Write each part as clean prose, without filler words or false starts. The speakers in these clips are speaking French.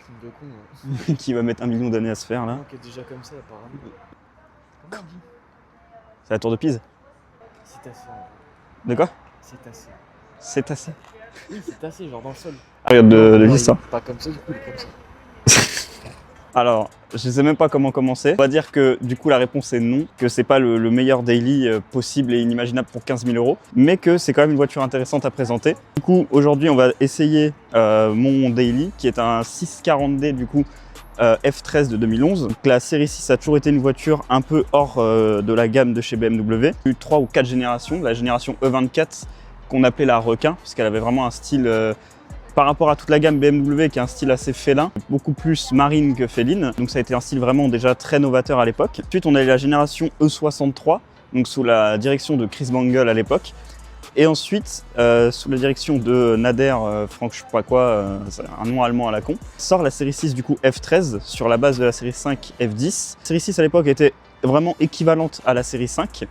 truc de con. qui va mettre 1 million d'années à se faire là. Non, qui est déjà comme ça, apparemment. Comment on dit? C'est la tour de Pise. C'est tassé. De quoi? C'est tassé. C'est tassé. Oui, c'est tassé, genre dans le sol. Ah, regarde de Non, l'histoire. Pas comme ça, du coup, il est comme ça. Alors, je sais même pas comment commencer. On va dire que du coup la réponse est non, que c'est pas le meilleur daily possible et inimaginable pour 15 000 €, mais que c'est quand même une voiture intéressante à présenter. Du coup, aujourd'hui, on va essayer mon daily, qui est un 640D du coup F13 de 2011. Donc, la série 6 a toujours été une voiture un peu hors de la gamme de chez BMW. Il y a eu 3 ou 4 générations, la génération E24 qu'on appelait la requin, puisqu'elle avait vraiment un style par rapport à toute la gamme BMW qui a un style assez félin, beaucoup plus marine que féline. Donc ça a été un style vraiment déjà très novateur à l'époque. Ensuite, on a eu la génération E63, donc sous la direction de Chris Bangle à l'époque. Et ensuite, sous la direction de Nader, Franck je sais pas quoi, c'est un nom allemand à la con, sort la série 6 du coup F13 sur la base de la série 5 F10. La série 6 à l'époque était vraiment équivalente à la série 5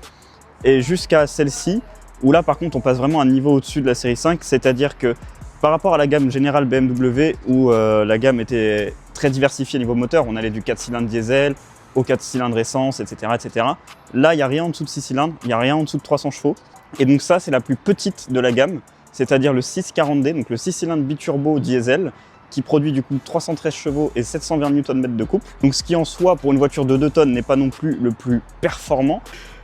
et jusqu'à celle-ci, où là par contre on passe vraiment un niveau au-dessus de la série 5, c'est-à-dire que par rapport à la gamme générale BMW où la gamme était très diversifiée niveau moteur, on allait du 4 cylindres diesel au 4 cylindres essence, etc. etc. Là, il n'y a rien en dessous de 6 cylindres, il n'y a rien en dessous de 300 chevaux. Et donc ça, c'est la plus petite de la gamme, c'est-à-dire le 640D, donc le 6 cylindres biturbo diesel, qui produit du coup 313 chevaux et 720 Nm de couple. Donc ce qui en soi, pour une voiture de 2 tonnes, n'est pas non plus le plus performant.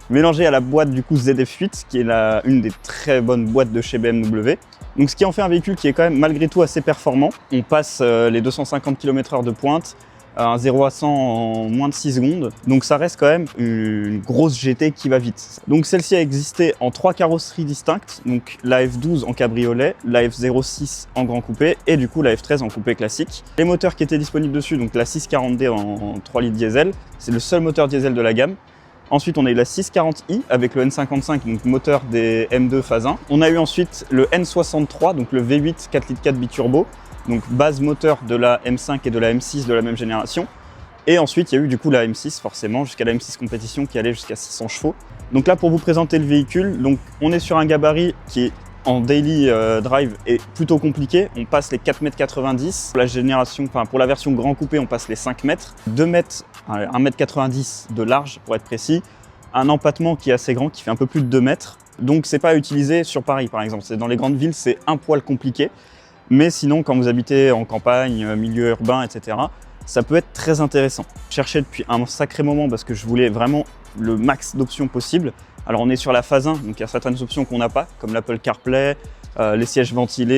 Mélangé à la boîte du coup ZF8, qui est une des très bonnes boîtes de chez BMW. Donc ce qui en fait un véhicule qui est quand même malgré tout assez performant. On passe les 250 km/h de pointe, un 0 à 100 en moins de 6 secondes. Donc ça reste quand même une grosse GT qui va vite. Donc celle-ci a existé en 3 carrosseries distinctes, donc la F12 en cabriolet, la F06 en grand coupé et du coup la F13 en coupé classique. Les moteurs qui étaient disponibles dessus, donc la 640D en 3 litres diesel, c'est le seul moteur diesel de la gamme. Ensuite, on a eu la 640i avec le N55, donc moteur des M2 phase 1. On a eu ensuite le N63, donc le V8 4 litres 4 biturbo, donc base moteur de la M5 et de la M6 de la même génération. Et ensuite, il y a eu du coup la M6, forcément, jusqu'à la M6 compétition qui allait jusqu'à 600 chevaux. Donc là, pour vous présenter le véhicule, donc on est sur un gabarit qui est en daily drive est plutôt compliqué. On passe les 4,90 m. Pour la génération, pour la version grand coupé, on passe les 5 mètres. 2 mètres, 1,90 m de large pour être précis. Un empattement qui est assez grand, qui fait un peu plus de 2 mètres. Donc c'est pas à utiliser sur Paris par exemple. Dans les grandes villes, c'est un poil compliqué. Mais sinon, quand vous habitez en campagne, milieu urbain, etc., ça peut être très intéressant. Je cherchais depuis un sacré moment parce que je voulais vraiment le max d'options possibles. Alors on est sur la phase 1, donc il y a certaines options qu'on n'a pas, comme l'Apple CarPlay, les sièges ventilés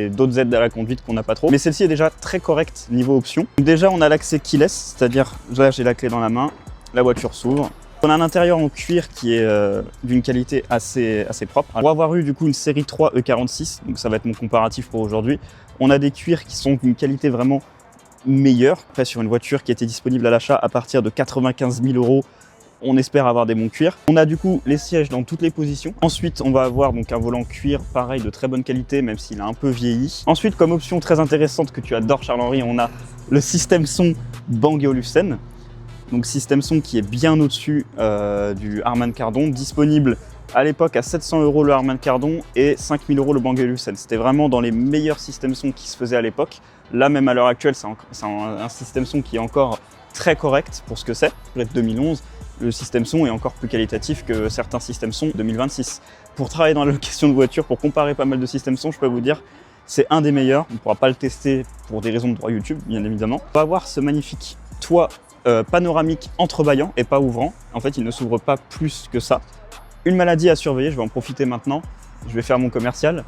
et d'autres aides à la conduite qu'on n'a pas trop. Mais celle-ci est déjà très correcte niveau options. Déjà on a l'accès keyless, c'est-à-dire là j'ai la clé dans la main, la voiture s'ouvre. On a un intérieur en cuir qui est d'une qualité assez propre. Pour avoir eu du coup une série 3 E46, donc ça va être mon comparatif pour aujourd'hui, on a des cuirs qui sont d'une qualité vraiment meilleure. Après sur une voiture qui était disponible à l'achat à partir de 95 000 €, on espère avoir des bons cuirs. On a du coup les sièges dans toutes les positions. Ensuite, on va avoir donc un volant cuir, pareil, de très bonne qualité, même s'il a un peu vieilli. Ensuite, comme option très intéressante que tu adores, Charles-Henri, on a le système son Bang & Olufsen. Donc système son qui est bien au-dessus du Harman Kardon, disponible à l'époque à 700 € le Harman Kardon et 5 000 € le Bang & Olufsen. C'était vraiment dans les meilleurs systèmes son qui se faisaient à l'époque. Là, même à l'heure actuelle, c'est un système son qui est encore très correct pour ce que c'est. Peut-être 2011. Le système son est encore plus qualitatif que certains systèmes son 2026. Pour travailler dans la location de voiture, pour comparer pas mal de systèmes son, je peux vous dire, c'est un des meilleurs. On ne pourra pas le tester pour des raisons de droit YouTube, bien évidemment. On va avoir ce magnifique toit panoramique entrebâillant et pas ouvrant. En fait, il ne s'ouvre pas plus que ça. Une maladie à surveiller, je vais en profiter maintenant. Je vais faire mon commercial.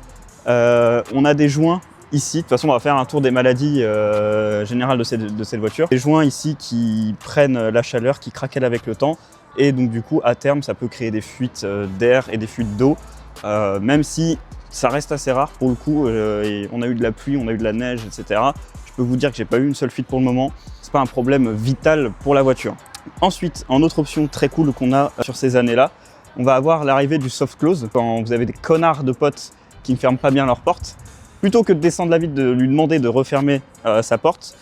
On a des joints ici. De toute façon, on va faire un tour des maladies générales de cette voiture. Des joints ici qui prennent la chaleur, qui craquellent avec le temps. Et donc, du coup, à terme, ça peut créer des fuites d'air et des fuites d'eau. Même si ça reste assez rare pour le coup. Et on a eu de la pluie, on a eu de la neige, etc. Je peux vous dire que j'ai pas eu une seule fuite pour le moment. C'est pas un problème vital pour la voiture. Ensuite, en autre option très cool qu'on a sur ces années-là, on va avoir l'arrivée du soft close. Quand vous avez des connards de potes qui ne ferment pas bien leur porte, plutôt que de descendre la vitre, de lui demander de refermer sa porte.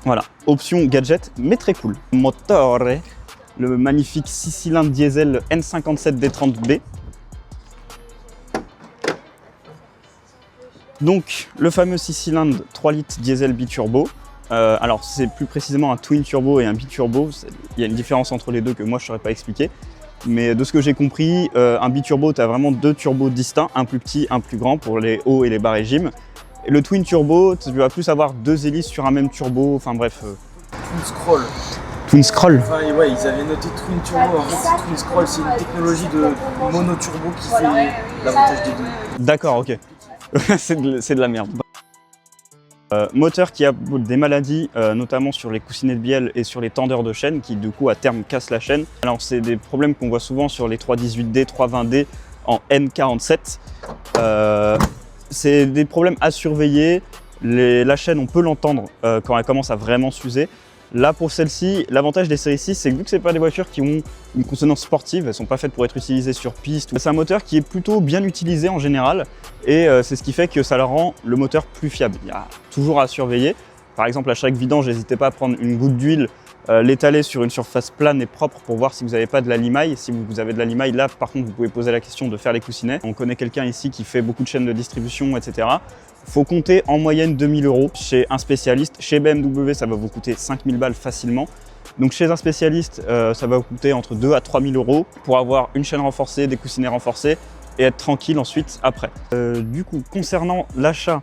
Voilà, option gadget, mais très cool. Motore, le magnifique 6 cylindres diesel N57 D30B. Donc le fameux 6 cylindres 3 litres diesel biturbo. Alors c'est plus précisément un twin turbo et un biturbo. Il y a une différence entre les deux que moi je ne saurais pas expliquer. Mais de ce que j'ai compris, un biturbo, tu as vraiment deux turbos distincts, un plus petit, un plus grand pour les hauts et les bas régimes. Et le twin turbo, tu vas plus avoir deux hélices sur un même turbo, enfin bref. Twin scroll. Twin scroll. Enfin, ouais, ils avaient noté twin turbo. En fait, twin scroll, c'est une technologie de monoturbo qui fait l'avantage des deux. D'accord, ok. C'est de la merde. Moteur qui a des maladies, notamment sur les coussinets de bielle et sur les tendeurs de chaîne, qui du coup à terme cassent la chaîne. Alors c'est des problèmes qu'on voit souvent sur les 318D, 320D en N47. C'est des problèmes à surveiller. La chaîne, on peut l'entendre quand elle commence à vraiment s'user. Là pour celle-ci, l'avantage des séries 6, c'est que vu que ce n'est pas des voitures qui ont une consonance sportive, elles ne sont pas faites pour être utilisées sur piste. C'est un moteur qui est plutôt bien utilisé en général et c'est ce qui fait que ça leur rend le moteur plus fiable. Il y a toujours à surveiller. Par exemple, à chaque vidange, n'hésitez pas à prendre une goutte d'huile, l'étaler sur une surface plane et propre pour voir si vous n'avez pas de la limaille. Si vous avez de la limaille, là par contre, vous pouvez poser la question de faire les coussinets. On connaît quelqu'un ici qui fait beaucoup de chaînes de distribution, etc. Faut compter en moyenne 2000 € chez un spécialiste. Chez BMW, ça va vous coûter 5000 balles facilement. Donc chez un spécialiste, ça va vous coûter entre 2 à 3000 € pour avoir une chaîne renforcée, des coussinets renforcés et être tranquille ensuite après. Du coup, concernant l'achat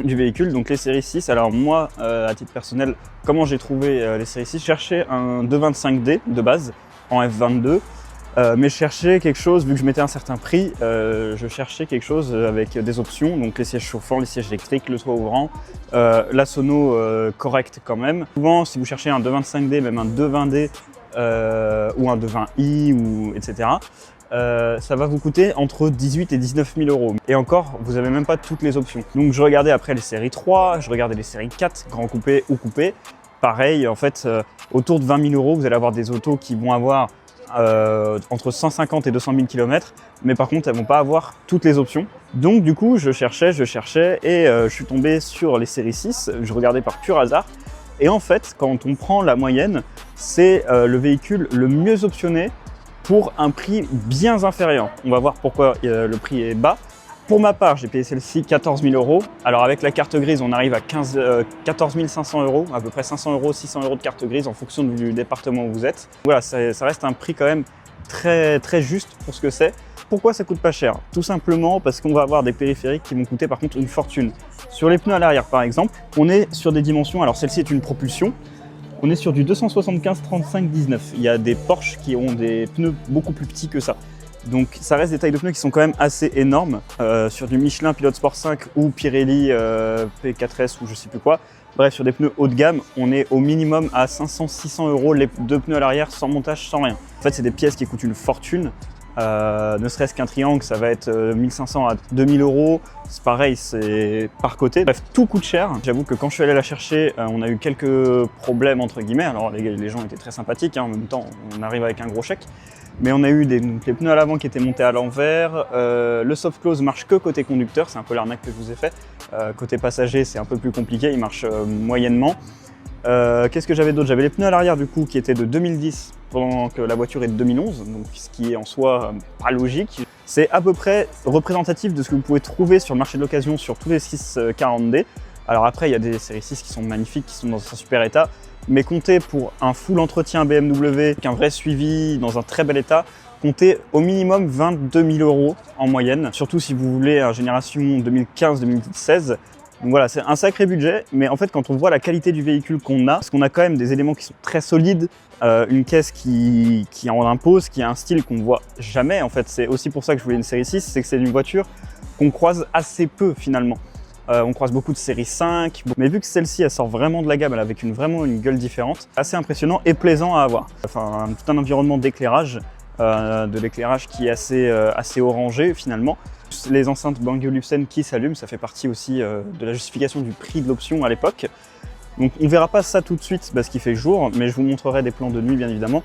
du véhicule, donc les séries 6, alors moi, à titre personnel, comment j'ai trouvé les séries 6? Je cherchais un 225D de base en F22. Mais je cherchais quelque chose, vu que je mettais un certain prix, je cherchais quelque chose avec des options, donc les sièges chauffants, les sièges électriques, le toit ouvrant, la sono correcte quand même. Souvent, si vous cherchez un 225D, même un 220D ou un 220i, etc., ça va vous coûter entre 18 et 19 000 €. Et encore, vous n'avez même pas toutes les options. Donc je regardais après les séries 3, je regardais les séries 4, grand coupé ou coupé. Pareil, en fait, autour de 20 000 €, vous allez avoir des autos qui vont avoir entre 150 et 200 000 km, mais par contre elles vont pas avoir toutes les options. Donc du coup je cherchais et je suis tombé sur les séries 6, je regardais par pur hasard et en fait quand on prend la moyenne, c'est le véhicule le mieux optionné pour un prix bien inférieur. On va voir pourquoi le prix est bas. Pour ma part, j'ai payé celle-ci 14 000 €. Alors avec la carte grise, on arrive à 14 500 €, à peu près 500 €, 600 € de carte grise en fonction du département où vous êtes. Voilà, ça reste un prix quand même très juste pour ce que c'est. Pourquoi ça coûte pas cher? Tout simplement parce qu'on va avoir des périphériques qui vont coûter par contre une fortune. Sur les pneus à l'arrière par exemple, on est sur des dimensions, alors celle-ci est une propulsion, on est sur du 275-35-19. Il y a des Porsche qui ont des pneus beaucoup plus petits que ça. Donc ça reste des tailles de pneus qui sont quand même assez énormes, sur du Michelin Pilot Sport 5 ou Pirelli P4S ou je sais plus quoi. Bref, sur des pneus haut de gamme, on est au minimum à 500-600 € les deux pneus à l'arrière sans montage, sans rien. En fait, c'est des pièces qui coûtent une fortune. Ne serait-ce qu'un triangle, ça va être 1500 à 2000 €. C'est pareil, c'est par côté. Bref, tout coûte cher. J'avoue que quand je suis allé la chercher, on a eu quelques problèmes entre guillemets. Alors les gens étaient très sympathiques, hein. En même temps, on arrive avec un gros chèque. Mais on a eu les pneus à l'avant qui étaient montés à l'envers. Le soft close marche que côté conducteur, c'est un peu l'arnaque que je vous ai fait. Côté passager, c'est un peu plus compliqué, il marche moyennement. Qu'est-ce que j'avais d'autre? J'avais les pneus à l'arrière du coup qui étaient de 2010 pendant que la voiture est de 2011, donc ce qui est en soi pas logique. C'est à peu près représentatif de ce que vous pouvez trouver sur le marché de l'occasion sur tous les 640D. Alors après, il y a des séries 6 qui sont magnifiques, qui sont dans un super état. Mais comptez pour un full entretien BMW, avec un vrai suivi, dans un très bel état, comptez au minimum 22 000 € en moyenne, surtout si vous voulez une génération 2015-2016. Donc voilà, c'est un sacré budget, mais en fait quand on voit la qualité du véhicule qu'on a, parce qu'on a quand même des éléments qui sont très solides, une caisse qui en impose, qui a un style qu'on ne voit jamais, en fait c'est aussi pour ça que je voulais une série 6, c'est que c'est une voiture qu'on croise assez peu finalement. On croise beaucoup de série 5, mais vu que celle-ci elle sort vraiment de la gamme, elle avec vraiment une gueule différente, assez impressionnant et plaisant à avoir. Enfin, tout un environnement d'éclairage, de l'éclairage qui est assez orangé finalement. Les enceintes Bang & Olufsen qui s'allument, ça fait partie aussi de la justification du prix de l'option à l'époque. Donc on verra pas ça tout de suite parce qu'il fait jour, mais je vous montrerai des plans de nuit bien évidemment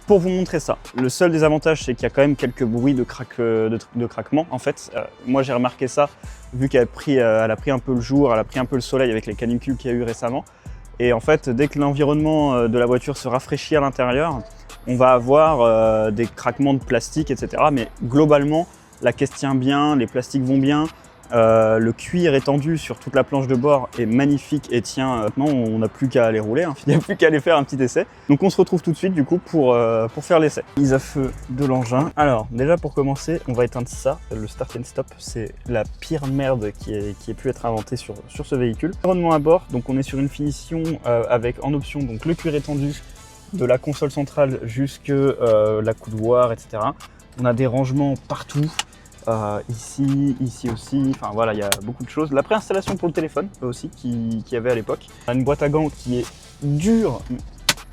pour vous montrer ça. Le seul désavantage, c'est qu'il y a quand même quelques bruits de craquement. En fait, moi j'ai remarqué ça vu qu'elle a pris un peu le jour, elle a pris un peu le soleil avec les canicules qu'il y a eu récemment. Et en fait, dès que l'environnement de la voiture se rafraîchit à l'intérieur, on va avoir des craquements de plastique, etc. Mais globalement, la caisse tient bien, les plastiques vont bien. Le cuir étendu sur toute la planche de bord est magnifique et tient. Maintenant, on n'a plus qu'à les rouler, hein. Il n'y a plus qu'à aller faire un petit essai. Donc on se retrouve tout de suite du coup pour faire l'essai. Mise à feu de l'engin. Alors déjà pour commencer, on va éteindre ça. Le start and stop, c'est la pire merde qui ait pu être inventée sur ce véhicule. Environnement à bord, donc on est sur une finition avec en option donc le cuir étendu de la console centrale jusque la coudoir, etc. On a des rangements partout. Ici aussi, enfin voilà, il y a beaucoup de choses. La préinstallation pour le téléphone aussi qu'il y avait à l'époque. On a une boîte à gants qui est dure.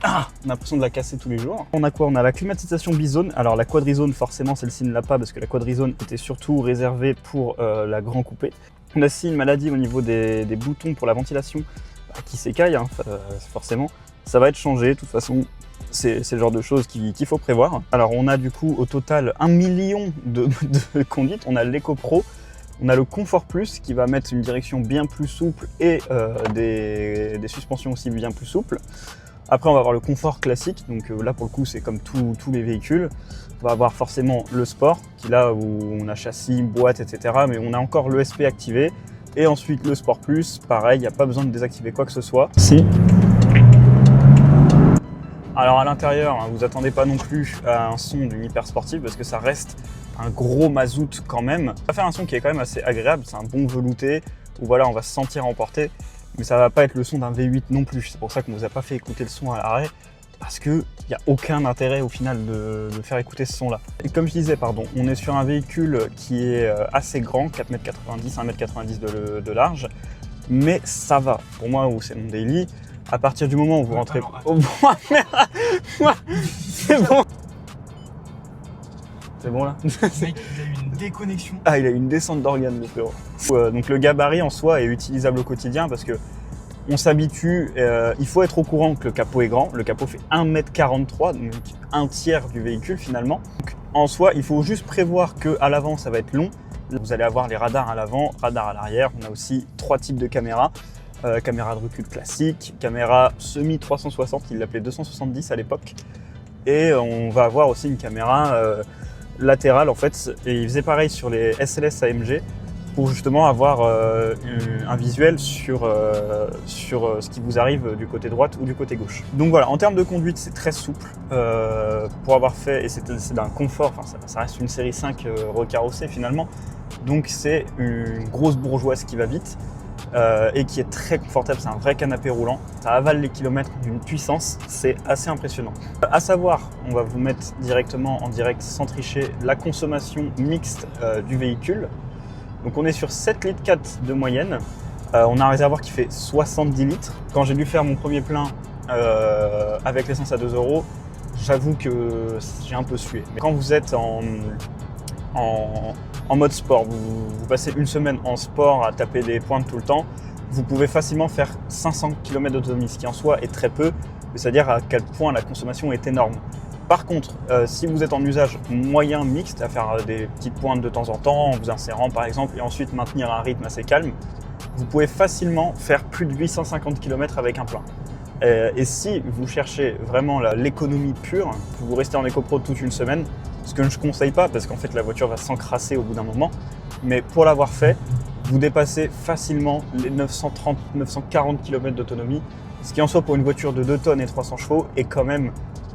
On a l'impression de la casser tous les jours. On a quoi? On a la climatisation bizone. Alors la quadrizone, forcément celle-ci ne l'a pas parce que la quadrizone était surtout réservée pour la grand coupé. On a aussi une maladie au niveau des boutons pour la ventilation qui s'écaillent, hein, forcément. Ça va être changé, de toute façon. C'est le genre de choses qu'il faut prévoir. Alors on a du coup au total 1 million de conduites. On a l'Eco Pro, on a le Confort Plus qui va mettre une direction bien plus souple et des suspensions aussi bien plus souples. Après on va avoir le confort classique, donc là pour le coup c'est comme tous les véhicules. On va avoir forcément le Sport, qui est là où on a châssis, boîte, etc. Mais on a encore l'ESP activé. Et ensuite le Sport Plus, pareil, il n'y a pas besoin de désactiver quoi que ce soit. Si. Alors à l'intérieur, hein, vous attendez pas non plus à un son d'une hyper sportive parce que ça reste un gros mazout quand même. Ça va faire un son qui est quand même assez agréable, c'est un bon velouté où voilà, on va se sentir emporté, mais ça va pas être le son d'un V8 non plus. C'est pour ça qu'on vous a pas fait écouter le son à l'arrêt parce qu'il n'y a aucun intérêt au final de faire écouter ce son là. Et comme je disais, pardon, on est sur un véhicule qui est assez grand, 4,90 m, 1,90 m de large, mais ça va. Pour moi, où c'est mon daily, à partir du moment où vous rentrez... Oh, c'est bon. C'est bon là? Mec, il a eu une déconnexion. Ah, il a eu une descente d'organes, le frérot. Donc le gabarit en soi est utilisable au quotidien parce que on s'habitue, il faut être au courant que le capot est grand. Le capot fait 1,43 m, donc un tiers du véhicule finalement. Donc, en soi, il faut juste prévoir qu'à l'avant, ça va être long. Vous allez avoir les radars à l'avant, radars à l'arrière. On a aussi 3 types de caméras. Caméra de recul classique, caméra semi-360, il l'appelait 270 à l'époque. Et on va avoir aussi une caméra latérale en fait. Et il faisait pareil sur les SLS AMG pour justement avoir un visuel sur ce qui vous arrive du côté droite ou du côté gauche. Donc voilà, en termes de conduite, c'est très souple. Pour avoir fait, et c'est d'un confort, enfin, ça reste une série 5 recarrossée finalement. Donc c'est une grosse bourgeoise qui va vite. Et qui est très confortable, c'est un vrai canapé roulant. Ça avale les kilomètres d'une puissance, c'est assez impressionnant. À savoir, on va vous mettre directement en direct sans tricher la consommation mixte du véhicule. Donc on est sur 7,4 litres de moyenne. On a un réservoir qui fait 70 litres. Quand j'ai dû faire mon premier plein avec l'essence à 2 €, j'avoue que j'ai un peu sué. Mais quand vous êtes en mode sport, vous passez une semaine en sport à taper des pointes tout le temps, vous pouvez facilement faire 500 km d'autonomie, ce qui en soi est très peu, c'est-à-dire à quel point la consommation est énorme. Par contre, si vous êtes en usage moyen mixte, à faire des petites pointes de temps en temps, en vous insérant par exemple, et ensuite maintenir un rythme assez calme, vous pouvez facilement faire plus de 850 km avec un plein. Et si vous cherchez vraiment l'économie pure, vous restez en EcoPro toute une semaine, ce que je ne conseille pas parce qu'en fait la voiture va s'encrasser au bout d'un moment, mais pour l'avoir fait, vous dépassez facilement les 930-940 km d'autonomie, ce qui en soit pour une voiture de 2 tonnes et 300 chevaux est quand même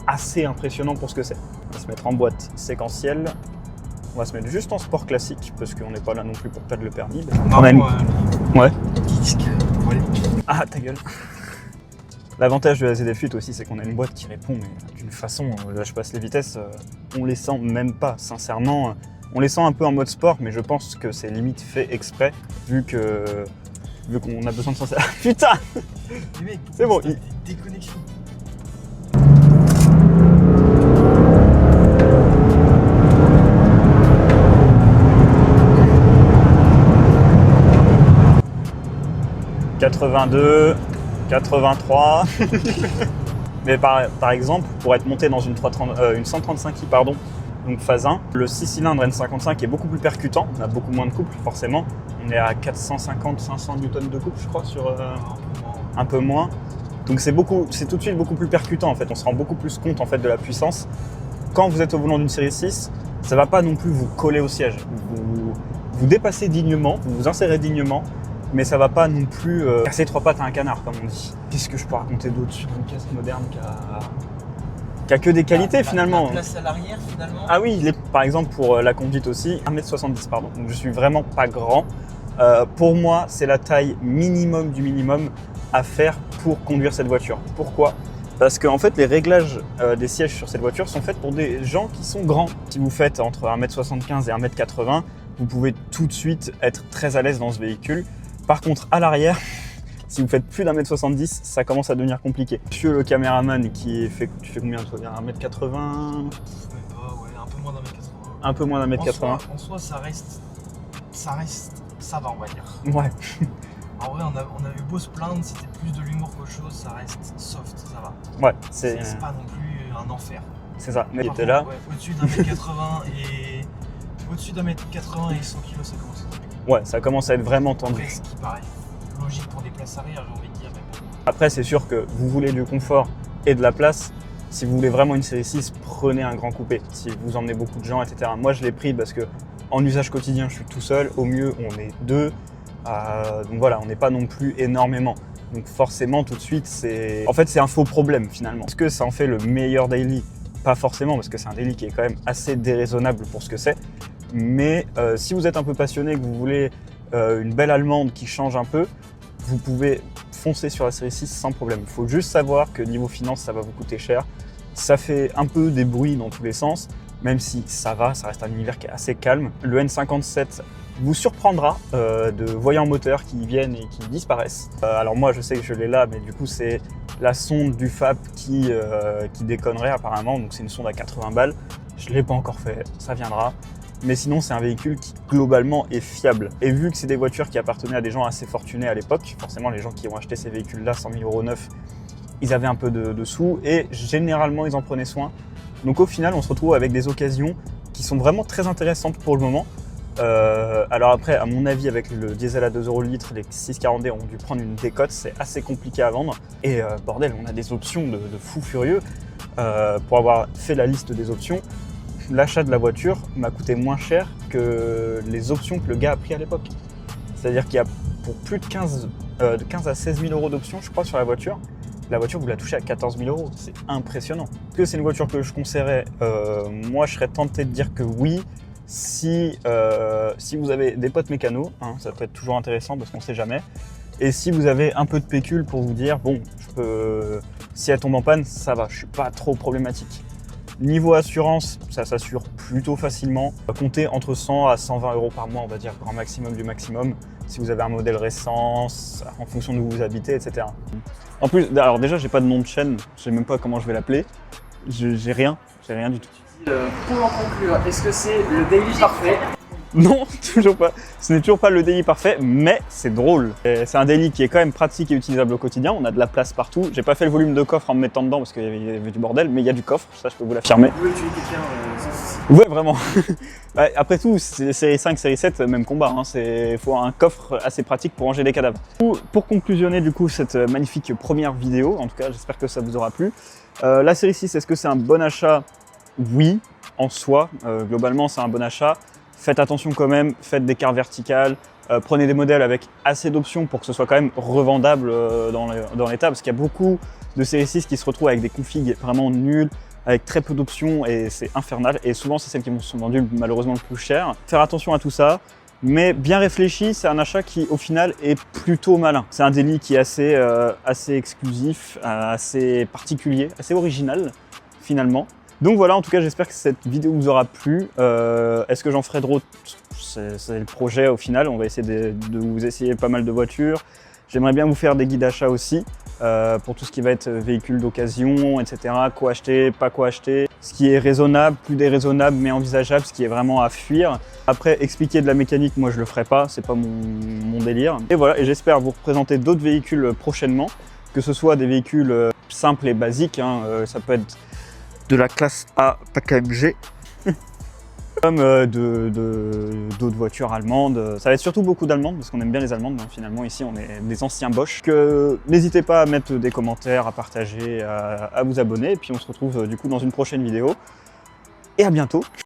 assez impressionnant pour ce que c'est. On va se mettre en boîte séquentielle, on va se mettre juste en sport classique parce qu'on n'est pas là non plus pour perdre le permis. On a une... Ouais. Ah ta gueule. L'avantage de la ZF8 aussi, c'est qu'on a une boîte qui répond mais d'une façon, là je passe les vitesses, on les sent même pas, sincèrement. On les sent un peu en mode sport, mais je pense que c'est limite fait exprès, vu qu'on a besoin de s'en servir. Putain! C'est bon, déconnexion. « 82, 83. » Mais par exemple, pour être monté dans une 135i, pardon, donc phase 1, le 6 cylindres N55 est beaucoup plus percutant, on a beaucoup moins de couple forcément. On est à 450-500 Newton de couple, je crois, sur un peu moins. Donc c'est tout de suite beaucoup plus percutant en fait, on se rend beaucoup plus compte en fait de la puissance. Quand vous êtes au volant d'une série 6, ça va pas non plus vous coller au siège. vous dépassez dignement, vous vous insérez dignement, mais ça va pas non plus casser 3 pattes à un canard, comme on dit. Qu'est-ce que je peux raconter d'autre sur une caisse moderne qui a que des qualités finalement? La place à l'arrière finalement. Ah oui, par exemple pour la conduite aussi, 1m70 pardon, donc je suis vraiment pas grand. Pour moi, c'est la taille minimum du minimum à faire pour conduire cette voiture. Pourquoi? Parce qu'en fait, les réglages des sièges sur cette voiture sont faits pour des gens qui sont grands. Si vous faites entre 1m75 et 1m80, vous pouvez tout de suite être très à l'aise dans ce véhicule. Par contre, à l'arrière, si vous faites plus d'1m70, ça commence à devenir compliqué. Monsieur le caméraman tu fais combien toi? 1m80? Ouais, un peu moins d'1m80. Un peu moins d'1m80. En soi, ça va, on va dire. Ouais. En vrai, on a eu beau se plaindre, c'était plus de l'humour qu'autre chose, ça reste soft, ça va. Ouais, c'est pas non plus un enfer. C'est ça, mais il Par était contre, là. Ouais, au-dessus d'1m80 et 100 kg, ça commence à être compliqué. Ouais, ça commence à être vraiment tendu. Après, ce qui paraît logique pour des places arrière, j'ai envie de dire, mais bon. Après, c'est sûr que vous voulez du confort et de la place. Si vous voulez vraiment une série 6, prenez un grand coupé. Si vous emmenez beaucoup de gens, etc. Moi, je l'ai pris parce que en usage quotidien, je suis tout seul. Au mieux, on est 2. Donc voilà, on n'est pas non plus énormément. Donc forcément, tout de suite, c'est un faux problème finalement. Est-ce que ça en fait le meilleur daily? Pas forcément, parce que c'est un daily qui est quand même assez déraisonnable pour ce que c'est. Mais si vous êtes un peu passionné, que vous voulez une belle allemande qui change un peu, vous pouvez foncer sur la série 6 sans problème. Il faut juste savoir que niveau finance, ça va vous coûter cher. Ça fait un peu des bruits dans tous les sens, même si ça va, ça reste un univers qui est assez calme. Le N57 vous surprendra de voyants moteurs qui viennent et qui disparaissent. Alors moi, je sais que je l'ai là, mais du coup, c'est la sonde du FAP qui déconnerait apparemment. Donc c'est une sonde à 80 balles. Je ne l'ai pas encore fait, ça viendra. Mais sinon, c'est un véhicule qui, globalement, est fiable. Et vu que c'est des voitures qui appartenaient à des gens assez fortunés à l'époque, forcément, les gens qui ont acheté ces véhicules-là, 100 000 € neufs, ils avaient un peu de sous et généralement, ils en prenaient soin. Donc au final, on se retrouve avec des occasions qui sont vraiment très intéressantes pour le moment. Alors après, à mon avis, avec le diesel à 2 € le litre, les 640D ont dû prendre une décote, c'est assez compliqué à vendre. Et bordel, on a des options de fou furieux. Pour avoir fait la liste des options, l'achat de la voiture m'a coûté moins cher que les options que le gars a pris à l'époque. C'est-à-dire qu'il y a pour plus de 15 à 16 000 € d'options, je crois, sur la voiture. La voiture, vous la touchez à 14 000 €. C'est impressionnant. Est-ce que c'est une voiture que je conseillerais? Moi, je serais tenté de dire que oui. Si vous avez des potes mécanos, hein, ça peut être toujours intéressant parce qu'on ne sait jamais. Et si vous avez un peu de pécule pour vous dire, bon, si elle tombe en panne, ça va, je suis pas trop problématique. Niveau assurance, ça s'assure plutôt facilement. Comptez entre 100 à 120 € par mois, on va dire, grand maximum du maximum. Si vous avez un modèle récent, en fonction d'où vous habitez, etc. En plus, alors déjà, j'ai pas de nom de chaîne, je sais même pas comment je vais l'appeler. J'ai rien du tout. Pour en conclure, est-ce que c'est le daily parfait? Non, toujours pas. Ce n'est toujours pas le daily parfait, mais c'est drôle. C'est un daily qui est quand même pratique et utilisable au quotidien. On a de la place partout. J'ai pas fait le volume de coffre en me mettant dedans parce qu'il y avait du bordel, mais il y a du coffre, ça je peux vous l'affirmer. Oui, tu es quelqu'un, Ouais, vraiment. Après tout, c'est série 5, série 7, même combat. Il faut un coffre assez pratique pour ranger les cadavres. Pour conclusionner du coup cette magnifique première vidéo, en tout cas j'espère que ça vous aura plu. La série 6, est-ce que c'est un bon achat? Oui, en soi. Globalement, c'est un bon achat. Faites attention quand même, faites des cartes verticales, prenez des modèles avec assez d'options pour que ce soit quand même revendable dans l'état, parce qu'il y a beaucoup de série 6 qui se retrouvent avec des configs vraiment nuls, avec très peu d'options et c'est infernal. Et souvent, c'est celles qui sont vendues malheureusement le plus cher. Faire attention à tout ça, mais bien réfléchi, c'est un achat qui au final est plutôt malin. C'est un daily qui est assez exclusif, assez particulier, assez original finalement. Donc voilà, en tout cas, j'espère que cette vidéo vous aura plu. Est-ce que j'en ferai d'autres? C'est le projet au final. On va essayer de vous essayer pas mal de voitures. J'aimerais bien vous faire des guides d'achat aussi pour tout ce qui va être véhicule d'occasion, etc. Quoi acheter, pas quoi acheter. Ce qui est raisonnable, plus déraisonnable, mais envisageable, ce qui est vraiment à fuir. Après, expliquer de la mécanique, moi je le ferai pas, c'est pas mon délire. Et voilà, et j'espère vous présenter d'autres véhicules prochainement, que ce soit des véhicules simples et basiques, hein, ça peut être de la classe A, pas KMG, comme d'autres voitures allemandes. Ça va être surtout beaucoup d'allemandes, parce qu'on aime bien les allemandes, hein. Finalement ici on est des anciens Bosch. N'hésitez pas à mettre des commentaires, à partager, à vous abonner, et puis on se retrouve du coup dans une prochaine vidéo. Et à bientôt.